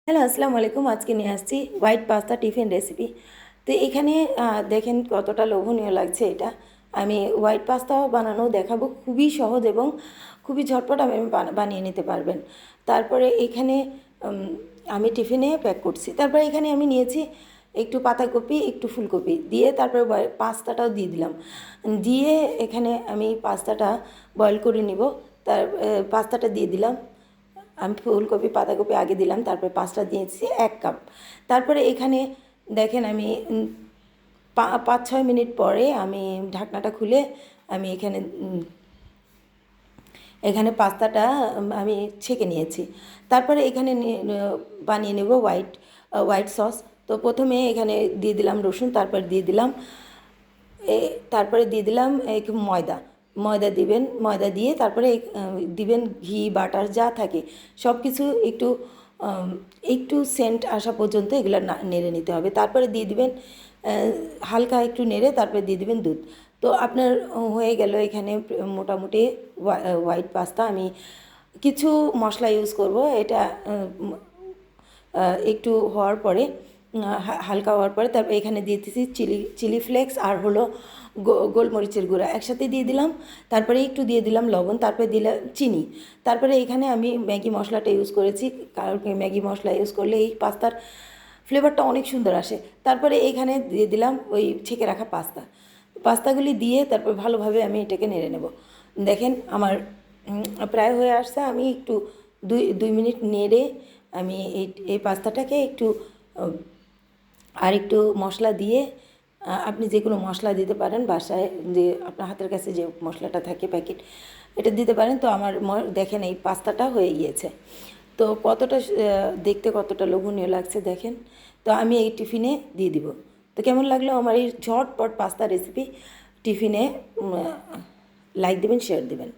Hello, আসসালামু আলাইকুম। আজকে নিয়ে আসছি হোয়াইট পাস্তা টিফিন রেসিপি। তো এখানে দেখেন কতটা লোভনীয় লাগছে এটা। আমি হোয়াইট পাস্তাও বানানো দেখাবো, খুবই সহজ এবং খুবই ঝটপট আমি বানিয়ে নিতে পারবেন। তারপরে এখানে আমি টিফিনে প্যাক করছি। তারপরে এখানে আমি নিয়েছি একটু পাতাকপি, একটু ফুলকপি দিয়ে তারপরে পাস্তাটাও দিয়ে দিলাম। দিয়ে এখানে আমি পাস্তাটা বয়েল করে নিব। পাস্তাটা দিয়ে দিলাম। আমি ফুলকপি পাতাকপি আগে দিলাম, তারপরে পাস্তা দিয়েছি 1 কাপ। তারপরে এখানে দেখেন আমি 5-6 মিনিট পরে আমি ঢাকনাটা খুলে আমি এখানে পাস্তাটা আমি ছেঁকে নিয়েছি। তারপরে এখানে বানিয়ে নেব হোয়াইট সস। তো প্রথমে এখানে দিয়ে দিলাম রসুন, তারপরে দিয়ে দিলাম একটু ময়দা দিবেন। ময়দা দিয়ে তারপরে দিবেন ঘি, বাটার যা থাকে সব কিছু একটু সেন্ট আসা পর্যন্ত এগুলো নেড়ে নিতে হবে। তারপরে দিয়ে দিবেন হালকা একটু নেড়ে তারপরে দিয়ে দিবেন দুধ। তো আপনার হয়ে গেল এখানে মোটামুটি হোয়াইট পাস্তা। আমি কিছু মশলা ইউজ করব। এটা একটু হওয়ার পরে হালকা হওয়ার পরে তারপরে এখানে দিয়ে দিচ্ছি চিলি ফ্লেক্স আর হলো গোলমরিচের গুঁড়া একসাথে দিয়ে দিলাম। তারপরে একটু দিয়ে দিলাম লবণ, তারপরে দিলাম চিনি। তারপরে এখানে আমি ম্যাগি মশলাটা ইউজ করেছি, কারণ ম্যাগি মশলা ইউজ করলে এই পাস্তার ফ্লেভারটা অনেক সুন্দর আসে। তারপরে এখানে দিয়ে দিলাম ওই ছেঁকে রাখা পাস্তাগুলি দিয়ে তারপর ভালোভাবে আমি এটাকে নেড়ে নেব। দেখেন আমার প্রায় হয়ে আসছে। আমি একটু 2 মিনিট নেড়ে আমি এই পাস্তাটাকে একটু আর একটু মশলা দিয়ে, আপনি যে কোনো মশলা দিতে পারেন বাসায়, যে আপনার হাতের কাছে যে মশলাটা থাকে প্যাকেট, এটা দিতে পারেন। তো আমার দেখেন এই পাস্তাটা হয়ে গিয়েছে। তো কতটা দেখতে কতটা লোভনীয় লাগছে দেখেন। তো আমি এই টিফিনে দিয়ে দিব। তো কেমন লাগলো আমার এই ঝটপট পাস্তা রেসিপি? টিফিনে লাইক দেবেন, শেয়ার দেবেন।